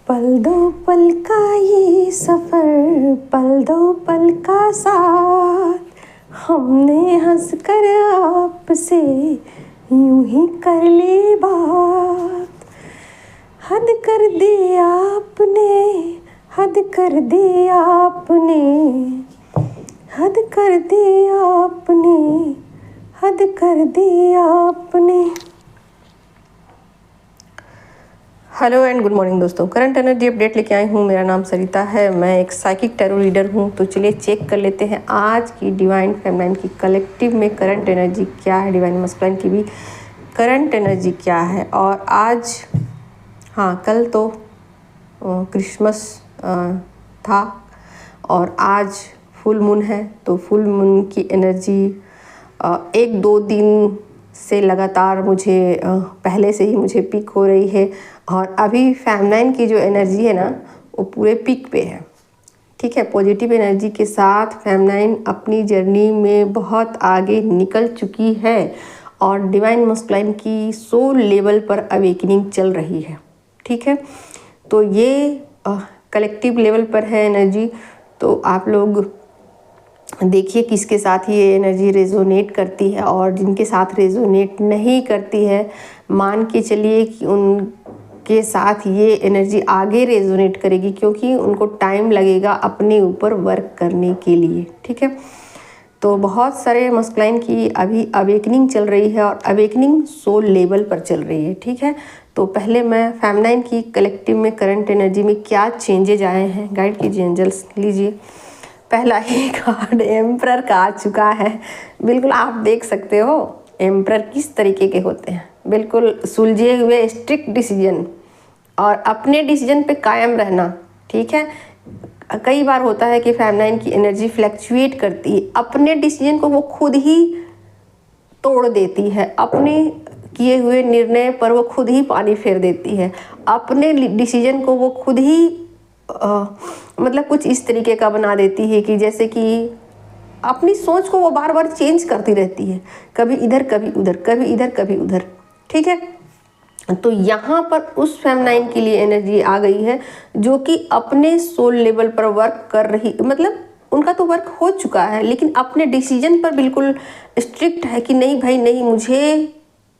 पल दो पल का ये सफ़र, पल दो पल का साथ, हमने हंस कर आपसे यूं ही कर ली बात। हद कर दी आपने, हद कर दी आपने, हद कर दी आपने, हद कर दी आपने। हेलो एंड गुड मॉर्निंग दोस्तों, करंट एनर्जी अपडेट लेके आई हूँ। मेरा नाम सरिता है, मैं एक साइकिक टैरो रीडर हूँ। तो चलिए चेक कर लेते हैं आज की डिवाइन फेमिनाइन की कलेक्टिव में करंट एनर्जी क्या है, डिवाइन मस्कुलाइन की भी करंट एनर्जी क्या है। और आज कल तो क्रिसमस था और आज फुल मून है। तो फुल मून की एनर्जी एक दो दिन से लगातार मुझे पहले से ही मुझे पिक हो रही है। और अभी फेमिनाइन की जो एनर्जी है ना, वो पूरे पिक पे है। ठीक है, पॉजिटिव एनर्जी के साथ फेमिनाइन अपनी जर्नी में बहुत आगे निकल चुकी है और डिवाइन मस्कुलाइन की सोल लेवल पर अवेकनिंग चल रही है। ठीक है, तो ये कलेक्टिव लेवल पर है एनर्जी। तो आप लोग देखिए किसके साथ ये एनर्जी रेजोनेट करती है, और जिनके साथ रेजोनेट नहीं करती है मान के चलिए कि उनके साथ ये एनर्जी आगे रेजोनेट करेगी, क्योंकि उनको टाइम लगेगा अपने ऊपर वर्क करने के लिए। ठीक है, तो बहुत सारे मस्कुलाइन की अभी अवेकनिंग चल रही है और अवेकनिंग सोल लेवल पर चल रही है। ठीक है, तो पहले मैं फेमिनाइन की कलेक्टिव में करंट एनर्जी में क्या चेंजेज आए हैं गाइड कीजिए एंजल्स। लीजिए, पहला ही कार्ड एम्परर का आ चुका है। बिल्कुल आप देख सकते हो एम्परर किस तरीके के होते हैं, बिल्कुल सुलझे हुए, स्ट्रिक्ट डिसीजन और अपने डिसीजन पे कायम रहना। ठीक है, कई बार होता है कि फेमिनाइन की एनर्जी फ्लैक्चुएट करती है, अपने डिसीजन को वो खुद ही तोड़ देती है, अपने किए हुए निर्णय पर वो खुद ही पानी फेर देती है, अपने डिसीजन को वो खुद ही मतलब कुछ इस तरीके का बना देती है कि जैसे कि अपनी सोच को वो बार बार चेंज करती रहती है, कभी इधर कभी उधर, कभी इधर कभी उधर। ठीक है, तो यहाँ पर उस फेमिनाइन के लिए एनर्जी आ गई है जो कि अपने सोल लेवल पर वर्क कर रही, मतलब उनका तो वर्क हो चुका है लेकिन अपने डिसीजन पर बिल्कुल स्ट्रिक्ट है कि नहीं भाई नहीं, मुझे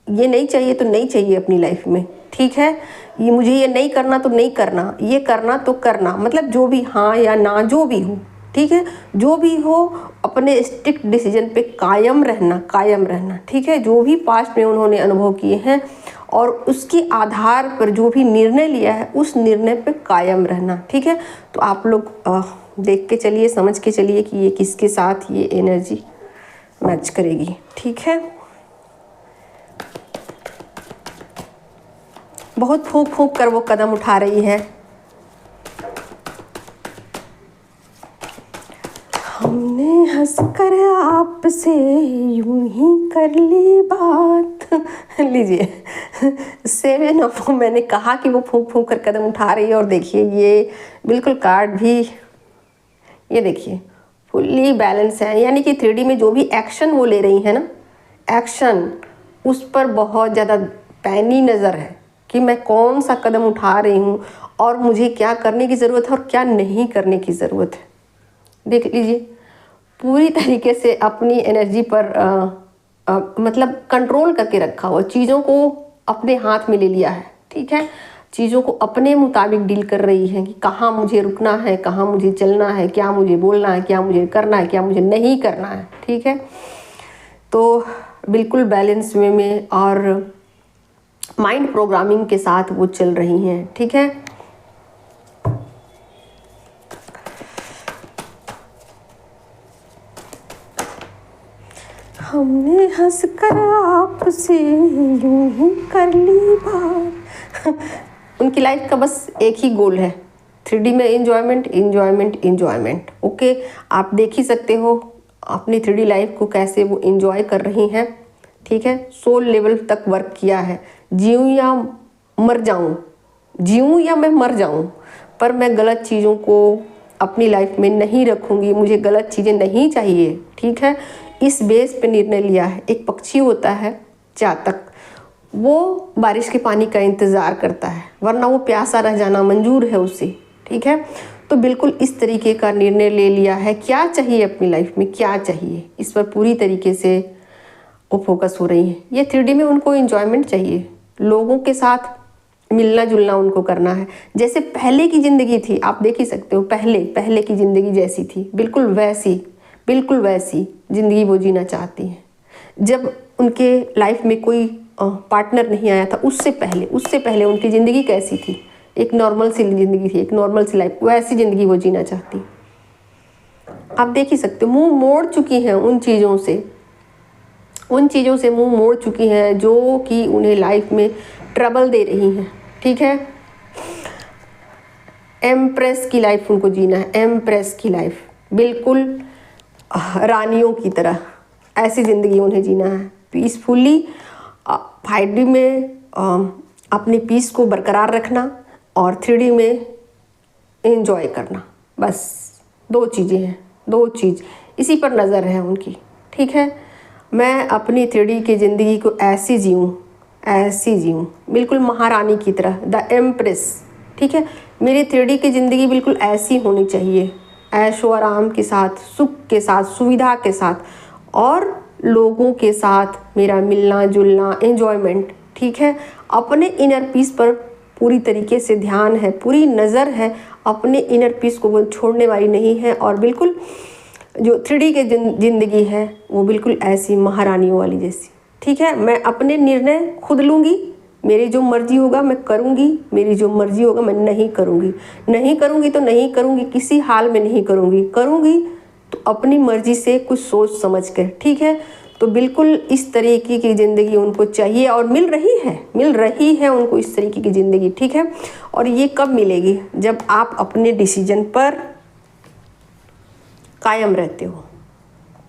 ये नहीं चाहिए तो नहीं चाहिए अपनी लाइफ में। ठीक है, ये मुझे ये नहीं करना तो नहीं करना, ये करना तो करना, मतलब जो भी हाँ या ना जो भी हो। ठीक है, जो भी हो अपने स्ट्रिक्ट डिसीजन पे कायम रहना, कायम रहना। ठीक है, जो भी पास्ट में उन्होंने अनुभव किए हैं और उसके आधार पर जो भी निर्णय लिया है उस निर्णय पे कायम रहना। ठीक है, तो आप लोग देख के चलिए, समझ के चलिए कि ये किसके साथ ये एनर्जी मैच करेगी। ठीक है, बहुत फूंक फूंक कर वो कदम उठा रही है। हमने हंसकर आपसे यूं ही कर ली बात। लीजिए, सेवन ऑफ, मैंने कहा कि वो फूंक फूंक कर कदम उठा रही है। और देखिए ये बिल्कुल कार्ड भी, ये देखिए फुल्ली बैलेंस है, यानी कि 3D में जो भी एक्शन वो ले रही है ना, एक्शन उस पर बहुत ज़्यादा पैनी नज़र है कि मैं कौन सा कदम उठा रही हूँ और मुझे क्या करने की ज़रूरत है और क्या नहीं करने की ज़रूरत है। देख लीजिए, पूरी तरीके से अपनी एनर्जी पर मतलब कंट्रोल करके रखा हुआ, चीज़ों को अपने हाथ में ले लिया है। ठीक है, चीज़ों को अपने मुताबिक डील कर रही है कि कहाँ मुझे रुकना है, कहाँ मुझे चलना है, क्या मुझे बोलना है, क्या मुझे करना है, क्या मुझे नहीं करना है। ठीक है, तो बिल्कुल बैलेंस वे में और माइंड प्रोग्रामिंग के साथ वो चल रही हैं। ठीक है, हमने हंसकर आपसे यूं ही कर ली बात। उनकी लाइफ का बस एक ही गोल है, 3D में एंजॉयमेंट, एंजॉयमेंट, एंजॉयमेंट। ओके, आप देख ही सकते हो अपनी 3D लाइफ को कैसे वो एंजॉय कर रही हैं। ठीक है, सोल लेवल तक वर्क किया है, जीऊँ या मर जाऊँ, जीऊँ या मैं मर जाऊँ, पर मैं गलत चीज़ों को अपनी लाइफ में नहीं रखूँगी, मुझे गलत चीज़ें नहीं चाहिए। ठीक है, इस बेस पे निर्णय लिया है। एक पक्षी होता है चातक, वो बारिश के पानी का इंतज़ार करता है, वरना वो प्यासा रह जाना मंजूर है उसे। ठीक है, तो बिल्कुल इस तरीके का निर्णय ले लिया है। क्या चाहिए अपनी लाइफ में, क्या चाहिए, इस पर पूरी तरीके से वो फोकस हो रही हैं। ये 3D में उनको एंजॉयमेंट चाहिए, लोगों के साथ मिलना जुलना उनको करना है। जैसे पहले की ज़िंदगी थी, आप देख ही सकते हो, पहले की ज़िंदगी जैसी थी, बिल्कुल वैसी ज़िंदगी वो जीना चाहती हैं। जब उनके लाइफ में कोई पार्टनर नहीं आया था, उससे पहले उनकी ज़िंदगी कैसी थी, एक नॉर्मल सी ज़िंदगी थी, एक नॉर्मल सी लाइफ, वैसी ज़िंदगी वो जीना चाहती। आप देख ही सकते हो, मुंह मोड़ चुकी हैं उन चीज़ों से मुंह मोड़ चुकी हैं जो कि उन्हें लाइफ में ट्रबल दे रही हैं। ठीक है, एम्प्रेस की लाइफ उनको जीना है, एम्प्रेस की लाइफ, बिल्कुल रानियों की तरह ऐसी ज़िंदगी उन्हें जीना है। पीसफुली 5D में अपने पीस को बरकरार रखना और 3D में एंजॉय करना, बस 2 चीज़ें हैं, 2 चीज़ इसी पर नज़र है उनकी। ठीक है, मैं अपनी 3D की ज़िंदगी को ऐसी जीऊँ बिल्कुल महारानी की तरह, द एम्प्रेस। ठीक है, मेरी 3D की ज़िंदगी बिल्कुल ऐसी होनी चाहिए, ऐशो आराम के साथ, सुख के साथ, सुविधा के साथ और लोगों के साथ मेरा मिलना जुलना, एंजॉयमेंट। ठीक है, अपने इनर पीस पर पूरी तरीके से ध्यान है, पूरी नज़र है, अपने इनर पीस को वो छोड़ने वाली नहीं है। और बिल्कुल जो 3D की ज़िंदगी है वो बिल्कुल ऐसी महारानियों वाली जैसी। ठीक है, मैं अपने निर्णय खुद लूँगी, मेरी जो मर्जी होगा मैं करूँगी, मेरी जो मर्जी होगा मैं नहीं करूँगी तो नहीं करूँगी, किसी हाल में नहीं करूँगी तो अपनी मर्जी से, कुछ सोच समझ कर। ठीक है, तो बिल्कुल इस तरीके की ज़िंदगी उनको चाहिए और मिल रही है उनको इस तरीके की ज़िंदगी। ठीक है, और ये कब मिलेगी, जब आप अपने डिसीजन पर कायम रहते हो,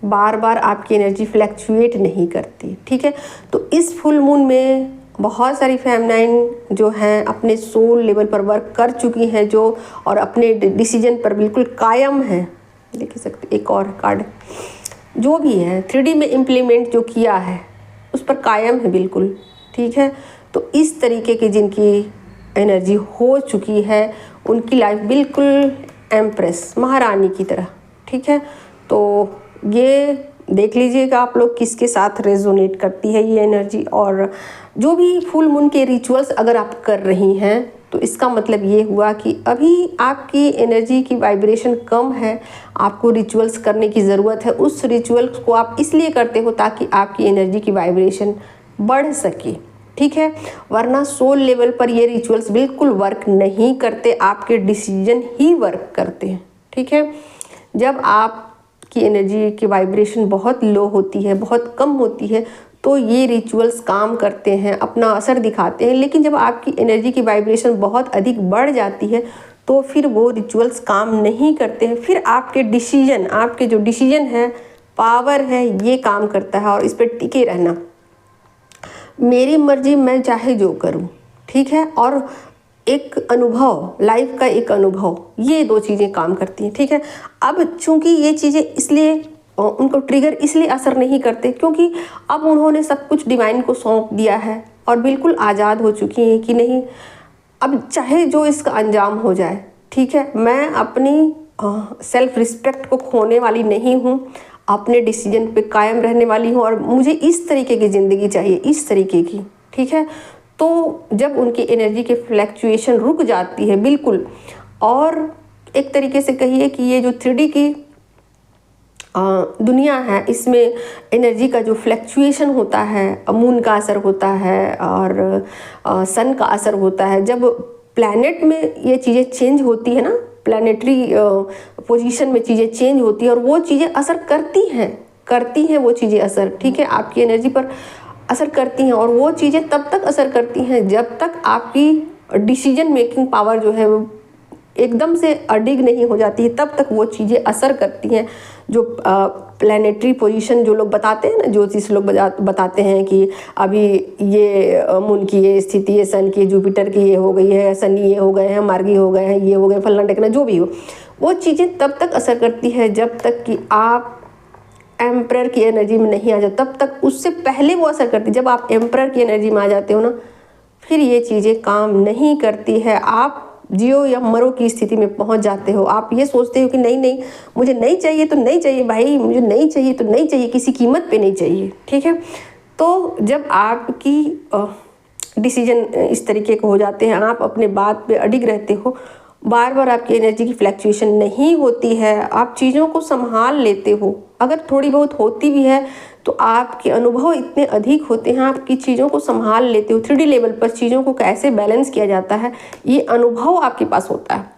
बार बार आपकी एनर्जी फ्लैक्चुएट नहीं करती। ठीक है, तो इस फुल मून में बहुत सारी फेमिनाइन जो हैं अपने सोल लेवल पर वर्क कर चुकी हैं जो, और अपने डिसीजन पर बिल्कुल कायम हैं। देख सकते, एक और कार्ड जो भी है 3D में इम्प्लीमेंट जो किया है उस पर कायम है बिल्कुल। ठीक है, तो इस तरीके की जिनकी एनर्जी हो चुकी है उनकी लाइफ बिल्कुल एम्प्रेस, महारानी की तरह। ठीक है, तो ये देख लीजिएगा आप लोग किसके साथ रेजोनेट करती है ये एनर्जी। और जो भी फुल मून के रिचुअल्स अगर आप कर रही हैं तो इसका मतलब ये हुआ कि अभी आपकी एनर्जी की वाइब्रेशन कम है, आपको रिचुअल्स करने की ज़रूरत है। उस रिचुअल्स को आप इसलिए करते हो ताकि आपकी एनर्जी की वाइब्रेशन बढ़ सके। ठीक है, वरना सोल लेवल पर ये रिचुअल्स बिल्कुल वर्क नहीं करते, आपके डिसीजन ही वर्क करते हैं। ठीक है, जब आपकी एनर्जी की वाइब्रेशन बहुत लो होती है, बहुत कम होती है, तो ये रिचुअल्स काम करते हैं, अपना असर दिखाते हैं। लेकिन जब आपकी एनर्जी की वाइब्रेशन बहुत अधिक बढ़ जाती है तो फिर वो रिचुअल्स काम नहीं करते हैं। फिर आपके जो डिसीजन है, पावर है, ये काम करता है और इस पर टिके रहना, मेरी मर्जी, मैं चाहे जो करूं। ठीक है, और एक अनुभव, लाइफ का एक अनुभव, ये 2 चीज़ें काम करती हैं। ठीक है, अब चूंकि ये चीज़ें इसलिए उनको ट्रिगर इसलिए असर नहीं करते क्योंकि अब उन्होंने सब कुछ डिवाइन को सौंप दिया है और बिल्कुल आज़ाद हो चुकी हैं कि नहीं, अब चाहे जो इसका अंजाम हो जाए। ठीक है, मैं अपनी सेल्फ रिस्पेक्ट को खोने वाली नहीं हूँ, अपने डिसीजन पे कायम रहने वाली हूँ और मुझे इस तरीके की ज़िंदगी चाहिए, इस तरीके की। ठीक है, तो जब उनकी एनर्जी के फ्लैक्चुएशन रुक जाती है बिल्कुल, और एक तरीके से कहिए कि ये जो 3D की दुनिया है, इसमें एनर्जी का जो फ्लैक्चुएशन होता है, मून का असर होता है और सन का असर होता है। जब प्लैनेट में ये चीज़ें चेंज होती है ना, प्लैनेटरी पोजीशन में चीज़ें चेंज होती है और वो चीज़ें असर करती हैं वो चीज़ें असर। ठीक है, आपकी एनर्जी पर असर करती हैं और वो चीज़ें तब तक असर करती हैं जब तक आपकी डिसीजन मेकिंग पावर जो है वो एकदम से अडिग नहीं हो जाती है, तब तक वो चीज़ें असर करती हैं। जो प्लैनेटरी पोजीशन जो लोग बताते हैं ना, ज्योतिष लोग बताते हैं कि अभी ये मून की ये स्थिति है, सन की, जुपिटर की ये हो गई है, शनि ये हो गए हैं, मार्गी हो गए हैं, ये हो गए, फलना टेकना, जो भी हो, वो चीज़ें तब तक असर करती है जब तक कि आप एम्परर की एनर्जी में नहीं आ जाते तब तक उससे पहले वो असर करती। जब आप एम्परर की एनर्जी में आ जाते हो ना, फिर ये चीज़ें काम नहीं करती है। आप जियो या मरो की स्थिति में पहुंच जाते हो। आप ये सोचते हो कि नहीं नहीं मुझे नहीं चाहिए तो नहीं चाहिए भाई, मुझे नहीं चाहिए तो नहीं चाहिए, किसी कीमत पे नहीं चाहिए, ठीक है। तो जब आपकी डिसीजन इस तरीके के हो जाते हैं, आप अपने बात पे अडिग रहते हो, बार बार आपकी एनर्जी की फ्लैक्चुएशन नहीं होती है, आप चीज़ों को संभाल लेते हो, अगर थोड़ी बहुत होती भी है तो आपके अनुभव इतने अधिक होते हैं, आपकी चीज़ों को संभाल लेते हो। 3D लेवल पर चीज़ों को कैसे बैलेंस किया जाता है ये अनुभव आपके पास होता है।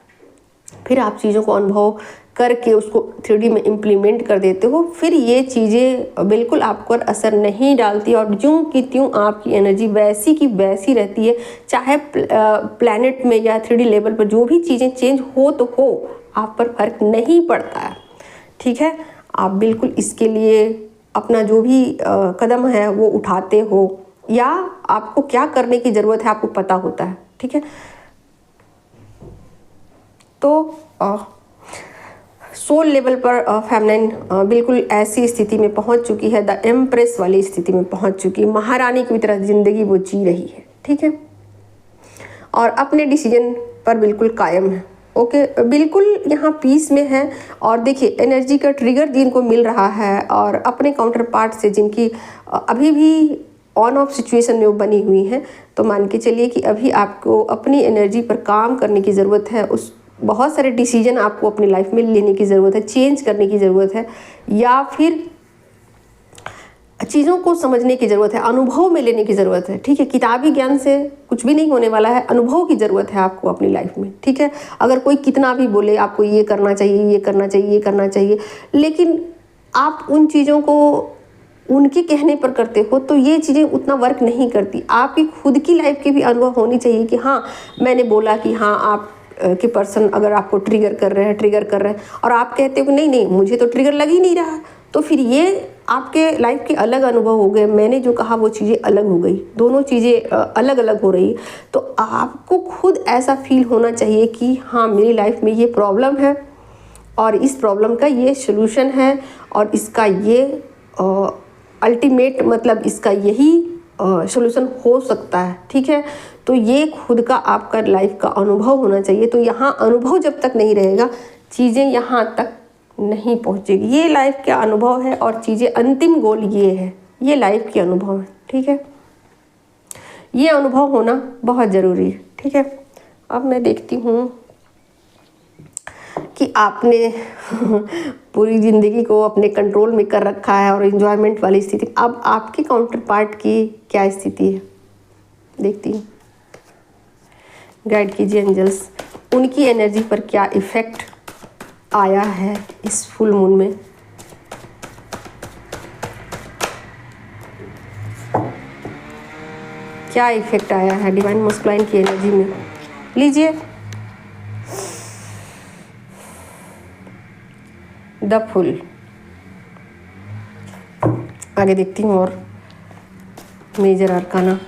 फिर आप चीज़ों को अनुभव करके उसको 3D में इम्प्लीमेंट कर देते हो, फिर ये चीज़ें बिल्कुल आप पर असर नहीं डालती और ज्यों की त्यों आपकी एनर्जी वैसी की वैसी रहती है। चाहे प्लैनेट में या 3D लेवल पर जो भी चीज़ें चेंज हो तो हो, आप पर फर्क नहीं पड़ता है, ठीक है। आप बिल्कुल इसके लिए अपना जो भी कदम है वो उठाते हो, या आपको क्या करने की ज़रूरत है आपको पता होता है, ठीक है। तो सोल लेवल पर फेमिनिन बिल्कुल ऐसी स्थिति में पहुंच चुकी है, द एम्प्रेस वाली स्थिति में पहुंच चुकी है, महारानी की तरह ज़िंदगी वो जी रही है, ठीक है, और अपने डिसीजन पर बिल्कुल कायम है। ओके, बिल्कुल यहाँ पीस में है। और देखिए एनर्जी का ट्रिगर जिनको मिल रहा है और अपने काउंटर पार्ट से जिनकी अभी भी ऑन ऑफ सिचुएशन में वो बनी हुई है, तो मान के चलिए कि अभी आपको अपनी एनर्जी पर काम करने की ज़रूरत है। उस बहुत सारे डिसीजन आपको अपनी लाइफ में लेने की ज़रूरत है, चेंज करने की ज़रूरत है, या फिर चीज़ों को समझने की ज़रूरत है, अनुभव में लेने की ज़रूरत है, ठीक है। किताबी ज्ञान से कुछ भी नहीं होने वाला है, अनुभव की ज़रूरत है आपको अपनी लाइफ में, ठीक है। अगर कोई कितना भी बोले आपको ये करना चाहिए, ये करना चाहिए, ये करना चाहिए, लेकिन आप उन चीज़ों को उनके कहने पर करते हो तो ये चीज़ें उतना वर्क नहीं करती। आपकी खुद की लाइफ के भी अनुभव होनी चाहिए कि हाँ मैंने बोला कि हाँ आप के पर्सन अगर आपको ट्रिगर कर रहे हैं और आप कहते हो कि नहीं नहीं मुझे तो ट्रिगर लग ही नहीं रहा, तो फिर ये आपके लाइफ के अलग अनुभव हो गए। मैंने जो कहा वो चीज़ें अलग हो गई, दोनों चीज़ें अलग अलग हो रही। तो आपको खुद ऐसा फील होना चाहिए कि हाँ मेरी लाइफ में ये प्रॉब्लम है और इस प्रॉब्लम का ये सलूशन है और इसका ये अल्टीमेट मतलब इसका यही सॉल्यूशन हो सकता है, ठीक है। तो ये खुद का आपका लाइफ का अनुभव होना चाहिए। तो यहाँ अनुभव जब तक नहीं रहेगा चीज़ें यहाँ तक नहीं पहुँचेगी। ये लाइफ का अनुभव है और चीज़ें अंतिम गोल ये है, ये लाइफ के अनुभव है, ठीक है। ये अनुभव होना बहुत ज़रूरी है, ठीक है। अब मैं देखती हूँ कि आपने पूरी ज़िंदगी को अपने कंट्रोल में कर रखा है और एंजॉयमेंट वाली स्थिति, अब आपके काउंटर पार्ट की क्या स्थिति है देखती हूँ। गाइड कीजिए एंजल्स, उनकी एनर्जी पर क्या इफ़ेक्ट आया है इस फुल मून में। क्या इफ़ेक्ट आया है डिवाइन मस्कुलाइन की एनर्जी में, लीजिए। द फुल, आगे देखती हूँ और मेजर अरकाना,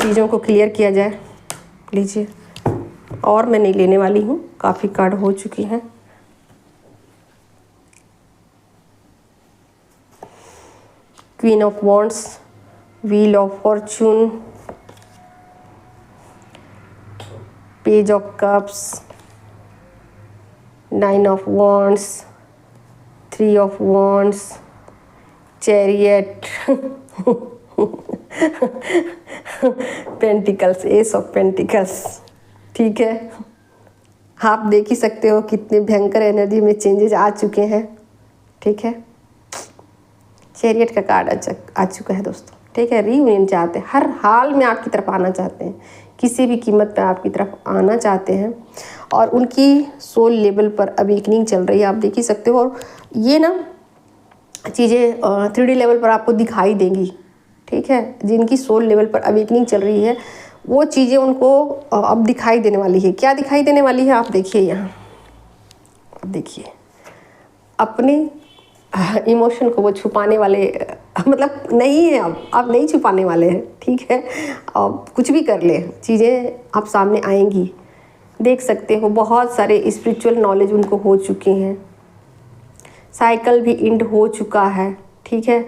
चीज़ों को क्लियर किया जाए, लीजिए। और मैं नहीं लेने वाली हूँ, काफ़ी कार्ड हो चुकी हैं। Queen of wands, wheel of Fortune, page of cups, 9 of wands, 3 of wands, chariot, pentacles, S of pentacles, ठीक है। आप देख ही सकते हो कितने भयंकर एनर्जी में चेंजेस आ चुके हैं, ठीक है। चैरियट का कार्ड आ चुका है दोस्तों, ठीक है। रीयूनियन चाहते हैं, हर हाल में आपकी तरफ आना चाहते हैं, किसी भी कीमत पर आपकी तरफ आना चाहते हैं और उनकी सोल लेवल पर अवेकनिंग चल रही है, आप देख ही सकते हो। और ये ना चीज़ें 3D लेवल पर आपको दिखाई देंगी, ठीक है। जिनकी सोल लेवल पर अवेकनिंग चल रही है वो चीज़ें उनको अब दिखाई देने वाली है। क्या दिखाई देने वाली है आप देखिए यहाँ, अब देखिए अपने इमोशन को वो छुपाने वाले मतलब नहीं है, अब नहीं छुपाने वाले हैं, ठीक है। अब कुछ भी कर ले चीज़ें आप सामने आएंगी, देख सकते हो। बहुत सारे स्पिरिचुअल नॉलेज उनको हो चुके हैं, साइकिल भी इंड हो चुका है, ठीक है।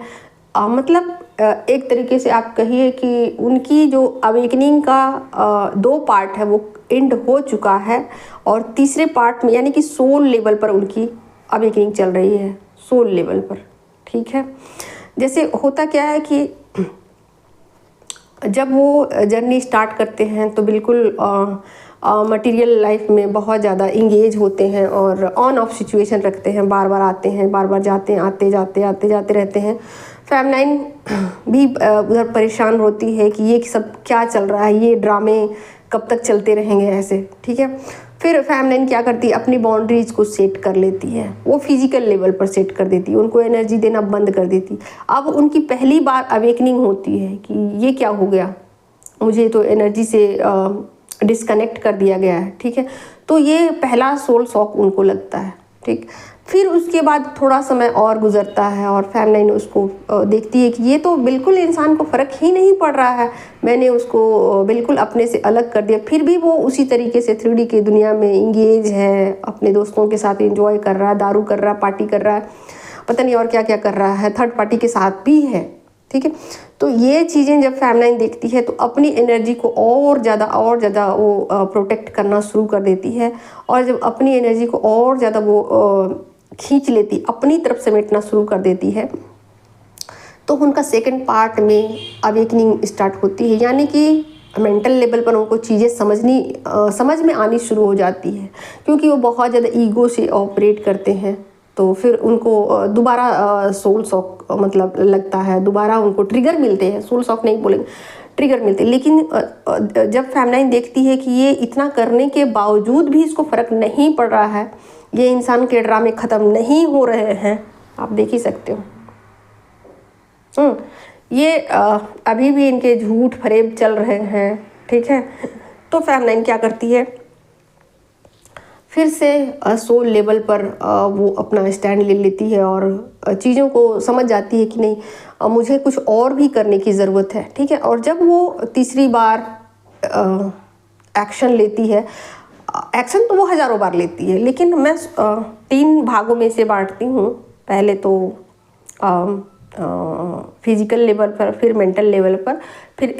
मतलब एक तरीके से आप कहिए कि उनकी जो अवेकनिंग का 2 पार्ट है वो एंड हो चुका है, और तीसरे पार्ट में यानी कि सोल लेवल पर उनकी अवेकनिंग चल रही है, सोल लेवल पर, ठीक है। जैसे होता क्या है कि जब वो जर्नी स्टार्ट करते हैं तो बिल्कुल मटेरियल लाइफ में बहुत ज़्यादा इंगेज होते हैं और ऑन ऑफ सिचुएशन रखते हैं, बार बार आते हैं, बार बार जाते हैं, आते जाते रहते हैं। फेमनाइन भी उधर परेशान होती है कि ये सब क्या चल रहा है, ये ड्रामे कब तक चलते रहेंगे ऐसे, ठीक है। फिर फेमनाइन क्या करती है, अपनी बाउंड्रीज को सेट कर लेती है, वो फिजिकल लेवल पर सेट कर देती है, उनको एनर्जी देना बंद कर देती। अब उनकी पहली बार अवेकनिंग होती है कि ये क्या हो गया, मुझे तो एनर्जी से डिस्कनेक्ट कर दिया गया है, ठीक है। तो ये पहला सोल शॉक उनको लगता है, ठीक। फिर उसके बाद थोड़ा समय और गुजरता है और फेमनाइन उसको देखती है कि ये तो बिल्कुल इंसान को फ़र्क ही नहीं पड़ रहा है, मैंने उसको बिल्कुल अपने से अलग कर दिया, फिर भी वो उसी तरीके से 3D की दुनिया में इंगेज है, अपने दोस्तों के साथ एंजॉय कर रहा है, दारू कर रहा है, पार्टी कर रहा है, पता नहीं और क्या क्या कर रहा है, थर्ड पार्टी के साथ भी है, ठीक है। तो ये चीज़ें जब फेमनाइन देखती है तो अपनी एनर्जी को और ज़्यादा वो प्रोटेक्ट करना शुरू कर देती है, और जब अपनी एनर्जी को और ज़्यादा वो खींच लेती, अपनी तरफ समेटना शुरू कर देती है, तो उनका सेकंड पार्ट में अवेकनिंग स्टार्ट होती है। यानी कि मेंटल लेवल पर उनको चीज़ें समझ में आनी शुरू हो जाती है, क्योंकि वो बहुत ज़्यादा ईगो से ऑपरेट करते हैं। तो फिर उनको दोबारा सोल शॉक मतलब लगता है, दोबारा उनको ट्रिगर मिलते हैं, सोल शॉक नहीं बोलेंगे, ट्रिगर मिलते हैं। लेकिन जब फेमनाइन देखती है कि ये इतना करने के बावजूद भी इसको फ़र्क नहीं पड़ रहा है, ये इंसान के ड्रामे ख़त्म नहीं हो रहे हैं, आप देख ही सकते हो। ये अभी भी इनके झूठ फरेब चल रहे हैं, ठीक है। तो फेमनाइन क्या करती है, फिर से सोल लेवल पर वो अपना स्टैंड ले लेती है और चीज़ों को समझ जाती है कि नहीं, मुझे कुछ और भी करने की ज़रूरत है, ठीक है। और जब वो तीसरी बार एक्शन लेती है, एक्शन तो वो हज़ारों बार लेती है, लेकिन मैं 3 भागों में से बांटती हूँ। पहले तो फिजिकल लेवल पर, फिर मेंटल लेवल पर, फिर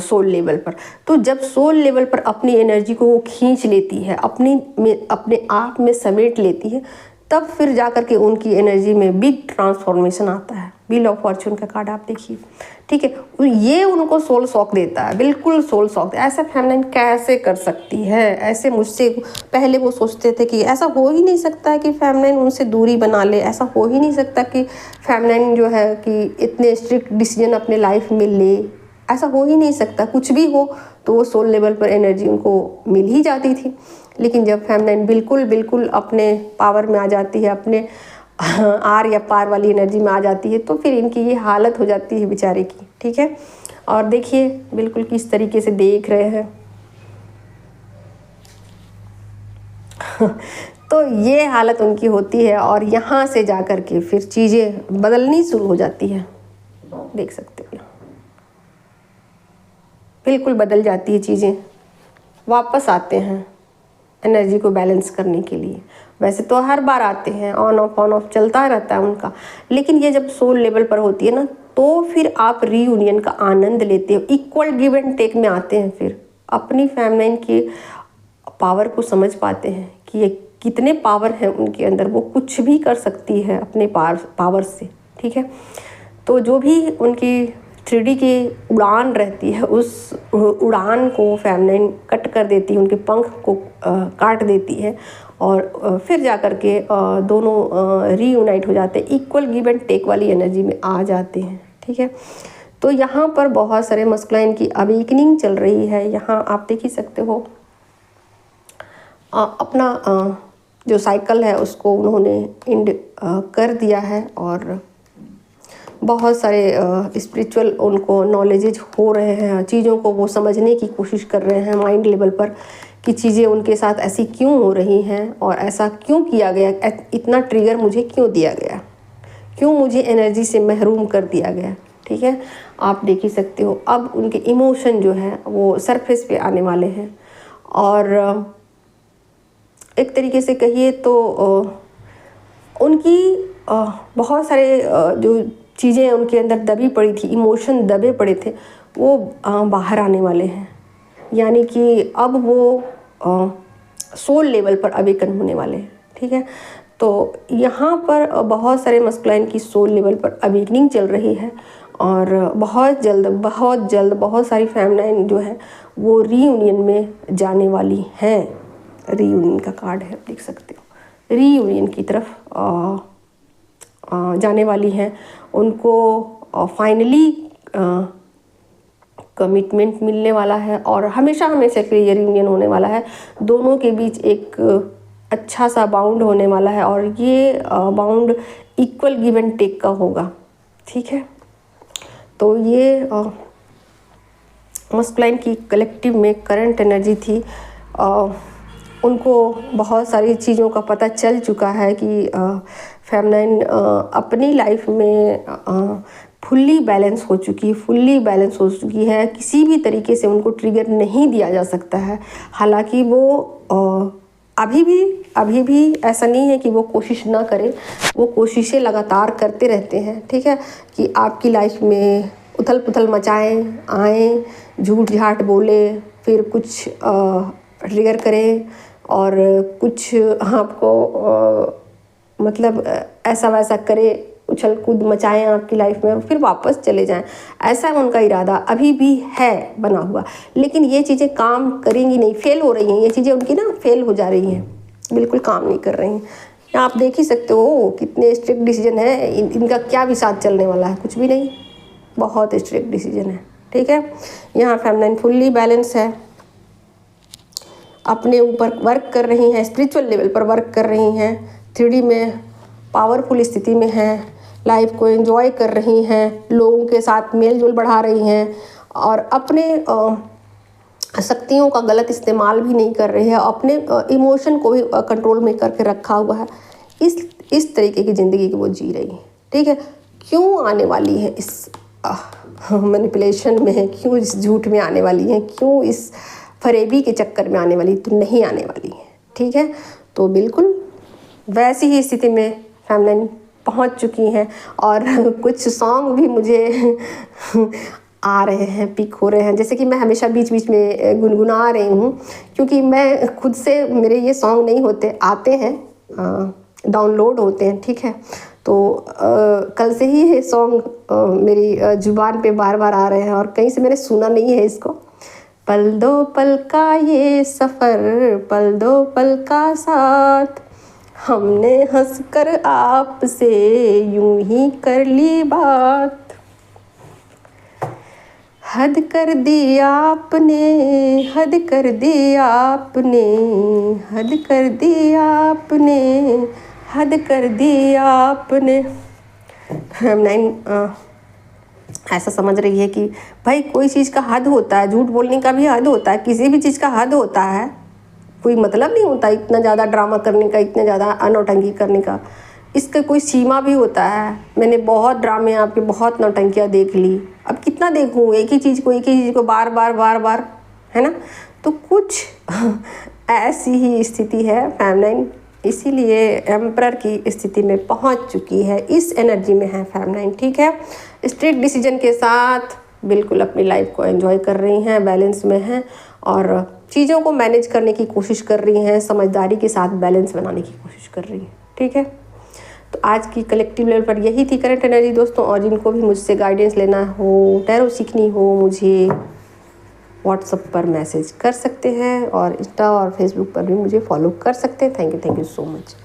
सोल लेवल पर। तो जब सोल लेवल पर अपनी एनर्जी को वो खींच लेती है, अपने आप में समेट लेती है, तब फिर जा कर के उनकी एनर्जी में बिग ट्रांसफॉर्मेशन आता है। व्हील ऑफ फॉर्चून का कार्ड आप देखिए, ठीक है। ये उनको सोल शॉक देता है, बिल्कुल सोल शॉक। ऐसा फेमनाइन कैसे कर सकती है, ऐसे मुझसे पहले वो सोचते थे कि ऐसा हो ही नहीं सकता है कि फेमनाइन उनसे दूरी बना ले, ऐसा हो ही नहीं सकता कि फेमनाइन जो है कि इतने स्ट्रिक्ट डिसीजन अपने लाइफ में ले, ऐसा हो ही नहीं सकता। कुछ भी हो तो वो सोल लेवल पर एनर्जी उनको मिल ही जाती थी। लेकिन जब फेमनाइन बिल्कुल अपने पावर में आ जाती है, अपने आर या पार वाली एनर्जी में आ जाती है, तो फिर इनकी ये हालत हो जाती है बेचारे की, ठीक है। और देखिए बिल्कुल किस तरीके से देख रहे हैं। तो ये हालत उनकी होती है और यहाँ से जा कर के फिर चीज़ें बदलनी शुरू हो जाती है, देख सकते हो, बिल्कुल बदल जाती है चीज़ें। वापस आते हैं एनर्जी को बैलेंस करने के लिए। वैसे तो हर बार आते हैं, ऑन ऑफ चलता रहता है उनका, लेकिन ये जब सोल लेवल पर होती है ना, तो फिर आप रीयूनियन का आनंद लेते हो, इक्वल गिव एंड टेक में आते हैं। फिर अपनी फेमनाइन की पावर को समझ पाते हैं कि ये कितने पावर है उनके अंदर, वो कुछ भी कर सकती है अपने पावर से, ठीक है। तो जो भी उनकी 3D की उड़ान रहती है, उस उड़ान को फेमनाइन कट कर देती है, उनके पंख को काट देती है, और फिर जा कर के दोनों रीयूनाइट हो जाते हैं, इक्वल गिव एंड टेक वाली एनर्जी में आ जाते हैं, ठीक है। तो यहाँ पर बहुत सारे मस्कुलाइन की अवेकनिंग चल रही है। यहाँ आप देख ही सकते हो, अपना जो साइकिल है उसको उन्होंने एंड कर दिया है, और बहुत सारे स्पिरिचुअल उनको नॉलेजेज हो रहे हैं, चीज़ों को वो समझने की कोशिश कर रहे हैं माइंड लेवल पर कि चीज़ें उनके साथ ऐसी क्यों हो रही हैं और ऐसा क्यों किया गया, इतना ट्रिगर मुझे क्यों दिया गया, क्यों मुझे एनर्जी से महरूम कर दिया गया, ठीक है। आप देख ही सकते हो अब उनके इमोशन जो है वो सरफेस पे आने वाले हैं, और एक तरीके से कहिए तो उनकी बहुत सारे जो चीज़ें उनके अंदर दबी पड़ी थी, इमोशन दबे पड़े थे, वो बाहर आने वाले हैं। यानी कि अब वो सोल लेवल पर अवेकन होने वाले हैं। ठीक है, तो यहाँ पर बहुत सारे मस्कुलाइन की सोल लेवल पर अवेकनिंग चल रही है और बहुत जल्द बहुत सारी फेमिनाइन जो है वो रीयूनियन में जाने वाली हैं। रीयूनियन का कार्ड है, आप देख सकते हो, रीयूनियन की तरफ जाने वाली हैं। उनको फाइनली कमिटमेंट मिलने वाला है और हमेशा हमेशा के लिए रीयूनियन होने वाला है। दोनों के बीच एक अच्छा सा बाउंड होने वाला है और ये bound equal give and take का होगा। ठीक है, तो ये मस्कुलाइन की कलेक्टिव में करंट एनर्जी थी। उनको बहुत सारी चीज़ों का पता चल चुका है कि फेमिनाइन अपनी लाइफ में फुल्ली बैलेंस हो चुकी है। किसी भी तरीके से उनको ट्रिगर नहीं दिया जा सकता है। हालांकि वो अभी भी ऐसा नहीं है कि वो कोशिश ना करें, वो कोशिशें लगातार करते रहते हैं। ठीक है, कि आपकी लाइफ में उथल पुथल मचाएं, आएँ, झूठ झाट बोले, फिर कुछ ट्रिगर करें और कुछ आपको मतलब ऐसा वैसा करे, उछल कूद मचाएं आपकी लाइफ में और फिर वापस चले जाएं। ऐसा उनका इरादा अभी भी है बना हुआ, लेकिन ये चीज़ें काम करेंगी नहीं, फेल हो रही हैं। ये चीज़ें उनकी ना फेल हो जा रही हैं, बिल्कुल काम नहीं कर रही हैं। आप देख ही सकते हो कितने स्ट्रिक्ट डिसीजन है इनका। क्या भी साथ चलने वाला है, कुछ भी नहीं, बहुत स्ट्रिक्ट डिसीजन है। ठीक है, यहाँ फेमिनाइन फुल्ली बैलेंस है, अपने ऊपर वर्क कर रही हैं, स्पिरिचुअल लेवल पर वर्क कर रही हैं, 3D में पावरफुल स्थिति में हैं, लाइफ को एंजॉय कर रही हैं, लोगों के साथ मेल जोल बढ़ा रही हैं और अपने शक्तियों का गलत इस्तेमाल भी नहीं कर रही है। अपने इमोशन को भी कंट्रोल में करके रखा हुआ है। इस तरीके की ज़िंदगी की वो जी रही है। ठीक है, क्यों आने वाली है इस मैनिपुलेशन में, क्यों इस झूठ में आने वाली है, क्यों इस फरेबी के चक्कर में आने वाली, तो नहीं आने वाली है। ठीक है, तो बिल्कुल वैसी ही स्थिति में फेमिनाइन पहुंच चुकी हैं और कुछ सॉन्ग भी मुझे आ रहे हैं, पिक हो रहे हैं, जैसे कि मैं हमेशा बीच बीच में गुनगुना रही हूँ, क्योंकि मैं खुद से मेरे ये सॉन्ग नहीं होते, आते हैं, डाउनलोड होते हैं। ठीक है, तो कल से ही ये सॉन्ग मेरी जुबान पे बार बार आ रहे हैं और कहीं से मैंने सुना नहीं है इसको। पल दो पल का ये सफ़र, पल दो पल का साथ, हमने हंसकर आपसे यूं ही कर ली बात, हद कर दी आपने, हद कर दी आपने, हद कर दी आपने, हद कर दी आपने। फेमिनाइन ऐसा समझ रही है कि भाई कोई चीज़ का हद होता है, झूठ बोलने का भी हद होता है, किसी भी चीज़ का हद होता है। कोई मतलब नहीं होता इतना ज़्यादा ड्रामा करने का, इतना ज़्यादा अनौटंकी करने का, इसका कोई सीमा भी होता है। मैंने बहुत ड्रामे आपके, बहुत नौटंकियाँ देख ली, अब कितना देखूँ एक ही चीज़ को बार बार, है ना। तो कुछ ऐसी ही स्थिति है फेमिनाइन, इसीलिए एम्परर की स्थिति में पहुंच चुकी है, इस एनर्जी में है फेमिनाइन। ठीक है, स्ट्रिक्ट डिसीजन के साथ बिल्कुल अपनी लाइफ को एंजॉय कर रही हैं, बैलेंस में हैं और चीज़ों को मैनेज करने की कोशिश कर रही हैं, समझदारी के साथ बैलेंस बनाने की कोशिश कर रही हैं। ठीक है, तो आज की कलेक्टिव लेवल पर यही थी करंट एनर्जी दोस्तों। और जिनको भी मुझसे गाइडेंस लेना हो, टैरो सीखनी हो, मुझे व्हाट्सएप पर मैसेज कर सकते हैं और इंस्टा और फेसबुक पर भी मुझे फॉलो कर सकते हैं। Thank you so much.